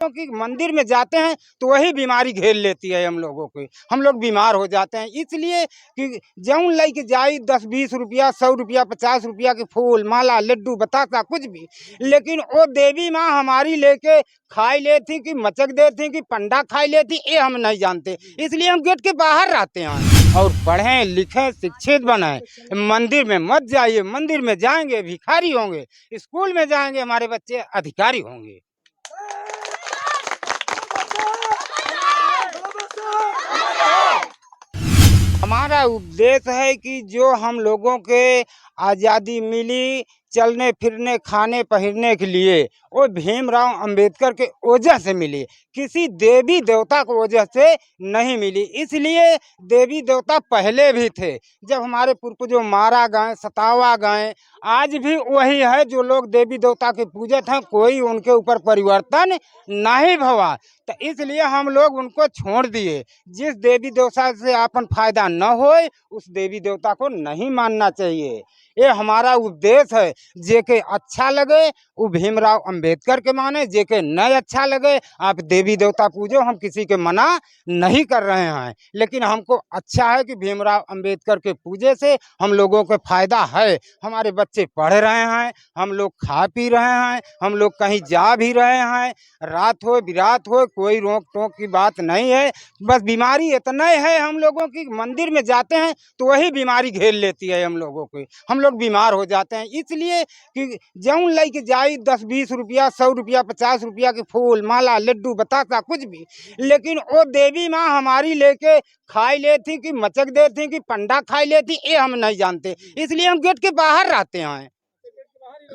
क्योंकि मंदिर में जाते हैं तो वही बीमारी घेर लेती है हम लोगों को, हम लोग बीमार हो जाते हैं। इसलिए कि जौन लेके जाई 10-20 रुपया, 100 रुपया, 50 रुपया के फूल माला लड्डू बतासा कुछ भी, लेकिन वो देवी माँ हमारी लेके खाई लेती कि मचक देती कि पंडा खाई लेती, ये हम नहीं जानते। इसलिए हम गेट के बाहर रहते हैं और पढ़ें लिखें शिक्षित बने। मंदिर में मत जाइए, मंदिर में जाएंगे भिखारी होंगे, स्कूल में जाएंगे हमारे बच्चे अधिकारी होंगे। हमारा उद्देश्य है कि जो हम लोगों के आज़ादी मिली चलने फिरने खाने पहिरने के लिए, वो भीमराव अंबेडकर के वजह से मिली, किसी देवी देवता की वजह से नहीं मिली। इसलिए देवी देवता पहले भी थे, जब हमारे पूर्वजों मारा गए सतावा गए, आज भी वही है जो लोग देवी देवता के पूजत हैं, कोई उनके ऊपर परिवर्तन नहीं भवा। तो इसलिए हम लोग उनको छोड़ दिए। जिस देवी देवता से अपन फायदा न हो उस देवी देवता को नहीं मानना चाहिए, ये हमारा उद्देश्य है। जेके अच्छा लगे वो भीमराव अंबेडकर के माने, जेके नहीं अच्छा लगे आप देवी देवता पूजो, हम किसी के मना नहीं कर रहे हैं। लेकिन हमको अच्छा है कि भीमराव अंबेडकर के पूजे से हम लोगों को फायदा है। हमारे बच्चे पढ़ रहे हैं, हम लोग खा पी रहे हैं, हम लोग कहीं जा भी रहे हैं, रात हो बिरात हो कोई रोक टोक की बात नहीं है। बस बीमारी इतना है हम लोगों की, मंदिर में जाते हैं तो वही बीमारी घेर लेती है हम लोगों को, हम लोग बीमार हो जाते हैं। इसलिए कि जौन लेके जाई 10-20 रुपया, 100 रुपया, 50 रुपया के फूल माला लड्डू बतासा कुछ भी, लेकिन वो देवी माँ हमारी लेके खाई लेती कि मचक देती कि पंडा खाई लेती, ये हम नहीं जानते। इसलिए हम गेट के बाहर रहते हैं,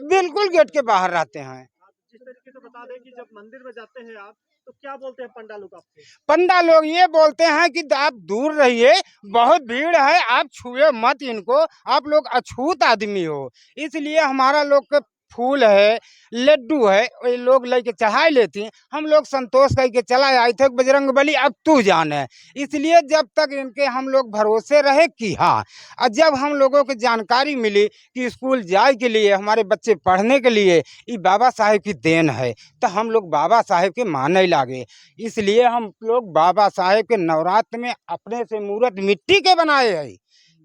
बिल्कुल गेट के बाहर रहते हैं। जिस तरीके से बता दें कि जब मंदिर में जाते हैं आप तो क्या बोलते हैं पंडा लोग आपसे? पंडा लोग ये बोलते हैं कि आप दूर रहिए, बहुत भीड़ है, आप छुए मत इनको, आप लोग अछूत आदमी हो। इसलिए हमारा लोग के फूल है लड्डू है ये लोग लेके चढ़ाई लेती हैं, हम लोग संतोष करके चला आए थे बजरंग बली अब तू जाने। इसलिए जब तक इनके हम लोग भरोसे रहे कि हाँ, और जब हम लोगों को जानकारी मिली कि स्कूल जाए के लिए हमारे बच्चे पढ़ने के लिए ये बाबा साहेब की देन है, तो हम लोग बाबा साहेब के माने लागे। इसलिए हम लोग बाबा साहेब के नवरात्र में अपने से मूर्त मिट्टी के बनाए हैं,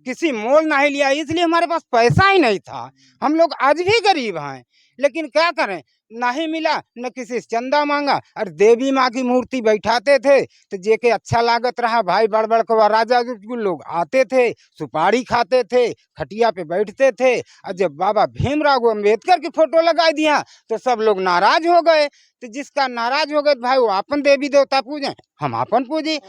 किसी मोल नहीं लिया। इसलिए हमारे पास पैसा ही नहीं था, हम लोग आज भी गरीब हैं, लेकिन क्या करें, नहीं मिला न किसी से चंदा मांगा। और देवी माँ की मूर्ति बैठाते थे तो जेके अच्छा लागत रहा भाई, बड़ बड़ को राजा लोग आते थे, सुपारी खाते थे, खटिया पे बैठते थे। और जब बाबा भीमराव अंबेडकर की फोटो लगा दिया तो सब लोग नाराज हो गए। तो जिसका नाराज हो गए भाई वो अपन देवी देवता पूजे, हम अपन पूजे,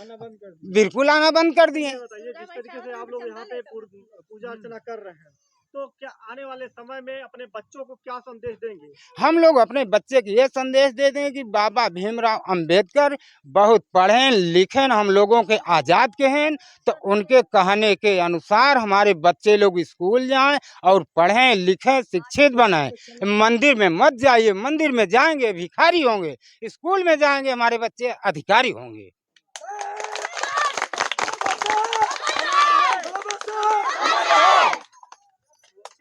बिल्कुल आना बंद कर दिए। बताइए जिस तरीके से आप लोग यहाँ पे पूजा अर्चना कर रहे हैं, तो क्या आने वाले समय में अपने बच्चों को क्या संदेश देंगे? हम लोग अपने बच्चे को ये संदेश दे दें कि बाबा भीमराव अंबेडकर बहुत पढ़े लिखे हम लोगों के आज़ाद के हैं, तो उनके कहने के अनुसार हमारे बच्चे लोग स्कूल जाएं और पढ़ें लिखें शिक्षित बने। मंदिर में मत जाइए, मंदिर में जाएंगे भिखारी होंगे, स्कूल में जाएंगे हमारे बच्चे अधिकारी होंगे।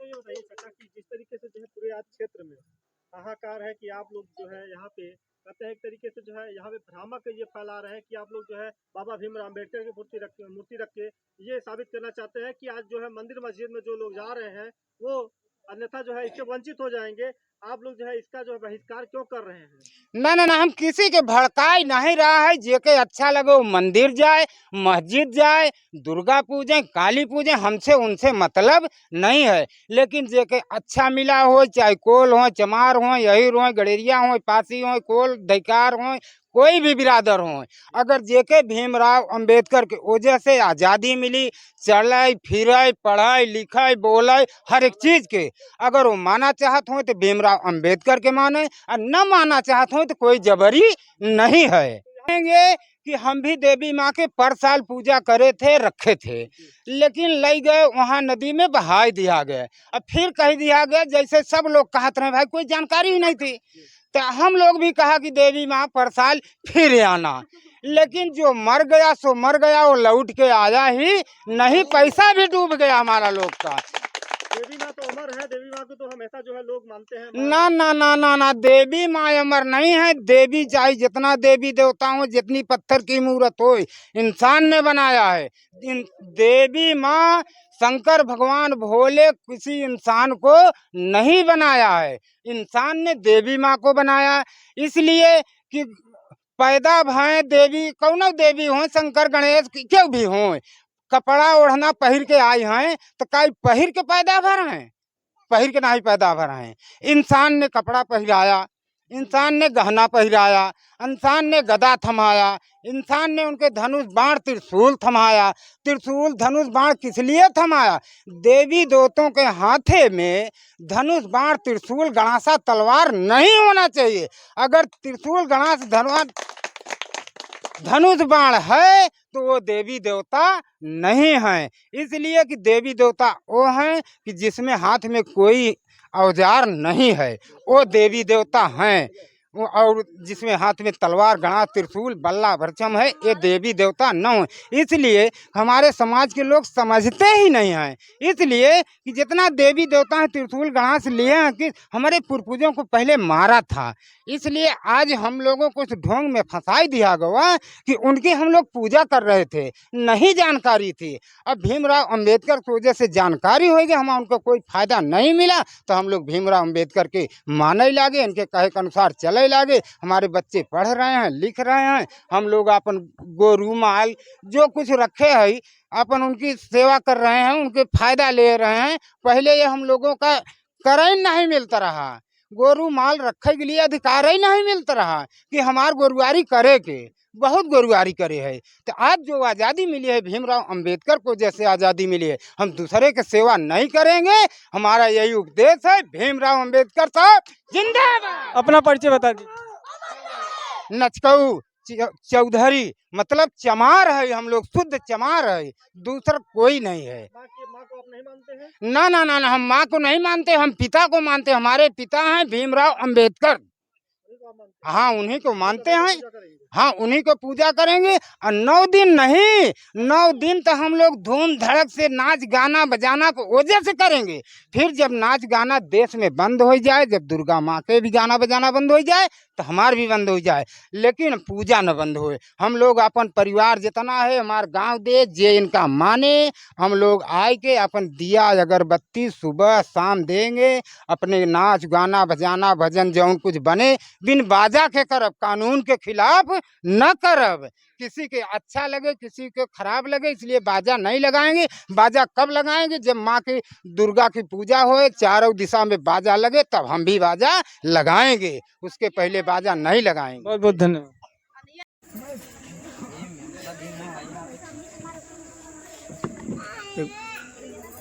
ये बताइए चाचा कि जिस तरीके से जो है पूरे आज क्षेत्र में हाहाकार है कि आप लोग जो है यहाँ पे कहते हैं एक तरीके से जो है यहाँ पे भ्रामक ये फैला रहे हैं कि आप लोग जो है बाबा भीमराव अम्बेडकर की मूर्ति रख के ये साबित करना चाहते हैं कि आज जो है मंदिर मस्जिद में जो लोग जा रहे हैं वो अन्यथा जो है इससे वंचित हो जाएंगे। आप लोग जो है इसका जो है बहिष्कार क्यों कर रहे हैं? ना हम किसी के भड़काई नहीं रहा है। जेके अच्छा लगे वो मंदिर जाए, मस्जिद जाए, दुर्गा पूजें काली पूजें, हमसे उनसे मतलब नहीं है। लेकिन जेके अच्छा मिला हो, चाहे कोल हो चमार हो यही हो गड़ेरिया हो पासी हो कोल दैकार हो कोई भी बिरादर हो, अगर जेके भीमराव अंबेडकर के वजह से आज़ादी मिली, चले फिरे पढ़े लिखे बोले हर एक चीज़ के, अगर वो माना चाहत हो तो भीमराव अंबेडकर के माने, और न माना चाहत हो तो कोई जबरी नहीं है। कहेंगे कि हम भी देवी माँ के पर साल पूजा करे थे रखे थे, लेकिन ले गए वहाँ नदी में बहा दिया गया। अब फिर कह दिया गया जैसे सब लोग कहते रहे, भाई कोई जानकारी ही नहीं थी, तो हम लोग भी कहा कि देवी माँ पर साल फिर आना। लेकिन जो मर गया सो मर गया, वो लौट के आया ही नहीं, पैसा भी डूब गया हमारा लोग का। देवी माँ तो अमर है, देवी माँ को तो हमेशा जो है लोग मानते हैं। ना ना ना ना ना, देवी माँ अमर नहीं है। देवी चाहे जितना देवी देवता हो, जितनी पत्थर की मूर्त हो, इंसान ने बनाया है। देवी माँ शंकर भगवान भोले किसी इंसान को नहीं बनाया है, इंसान ने देवी माँ को बनाया। इसलिए कि पैदा भय देवी, कौनो देवी हो, शंकर गणेश क्यों भी हो, कपड़ा ओढ़ना पहिर के आई हैं तो कई पहिर के पैदा भर हैं, पहिर के नहीं पैदा भर हैं। इंसान ने कपड़ा पहराया, इंसान ने गहना पहराया, इंसान ने गदा थमाया, इंसान ने उनके धनुष बाण त्रिशूल थमाया। त्रिशूल धनुष बाण किस लिए थमाया? देवी देवताओं के हाथे में धनुष बाण त्रिशूल गणासा तलवार नहीं होना चाहिए। अगर त्रिशूल गणास धनुष बाण है तो वो देवी देवता नहीं हैं। इसलिए कि देवी देवता वो हैं कि जिसमें हाथ में कोई औजार नहीं है, वो देवी देवता हैं। और जिसमें हाथ में तलवार गणा त्रिशूल बल्ला भरचम है, ये देवी देवता न हो। इसलिए हमारे समाज के लोग समझते ही नहीं हैं। इसलिए कि जितना देवी देवता है त्रिशूल गणा से लिए हैं कि हमारे पूर्वजों को पहले मारा था, इसलिए आज हम लोगों को इस ढोंग में फंसाई दिया गया कि उनकी हम लोग पूजा कर रहे थे, नहीं जानकारी थी। अब भीमराव अंबेडकर की वजह से जानकारी हो गई, हमें उनको कोई फायदा नहीं मिला तो हम लोग भीमराव अंबेडकर के माने लागे, इनके कहे के अनुसार चले लागे। हमारे बच्चे पढ़ रहे हैं, लिख रहे हैं, हम लोग अपन गोरू माल जो कुछ रखे हैं अपन उनकी सेवा कर रहे हैं, उनके फायदा ले रहे हैं। पहले ये हम लोगों का कर ही नहीं मिलता रहा, गोरू माल रखे के लिए अधिकार ही नहीं मिलता रहा कि हमार गोरुआरी करे के, बहुत गोरुआरी करे है। तो आज जो आज़ादी मिली है भीमराव अंबेडकर को जैसे आज़ादी मिली है, हम दूसरे के सेवा नहीं करेंगे। हमारा यही उपदेश है। भीमराव अंबेडकर साहब जिंदाबाद। अपना परिचय बता दीजिए। नचकऊ चौधरी, मतलब चमार है, हम लोग शुद्ध चमार है, दूसरा कोई नहीं है। माँ को आप नहीं मानते हैं? ना ना ना ना, हम माँ को नहीं मानते, हम पिता को मानते। हमारे पिता हैं भीमराव अंबेडकर। हाँ, उन्हीं को मानते हैं। हाँ, उन्हीं को पूजा करेंगे। और 9 दिन नहीं, 9 दिन तो हम लोग धूम धड़क से नाच गाना बजाना को वजह से करेंगे। फिर जब नाच गाना देश में बंद हो जाए, जब दुर्गा माँ के भी गाना बजाना बंद हो जाए तो हमार भी बंद हो जाए, लेकिन पूजा न बंद होए। हम लोग अपन परिवार जितना है, हमार गांव देश जे इनका माने, हम लोग आए के अपन दिया अगरबत्ती सुबह शाम देंगे। अपने नाच गाना बजाना भजन जौन कुछ बने बिन बाजा के करब, कानून के खिलाफ न करब। किसी के अच्छा लगे किसी के खराब लगे, इसलिए बाजा नहीं लगाएंगे। बाजा कब लगाएंगे? जब माँ की दुर्गा की पूजा होए, चारों दिशा में बाजा लगे, तब हम भी बाजा लगाएंगे, उसके पहले बाजा नहीं लगाएंगे। बहुत बहुत धन्यवाद।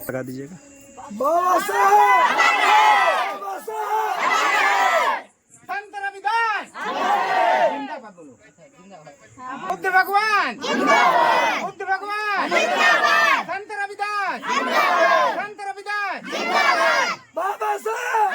लगा दीजिएगा। संत रविदास जिंदाबाद बोलो। बुद्ध भगवान, बुद्ध भगवान, संत रविदास, संत रविदास, बाबा साहब।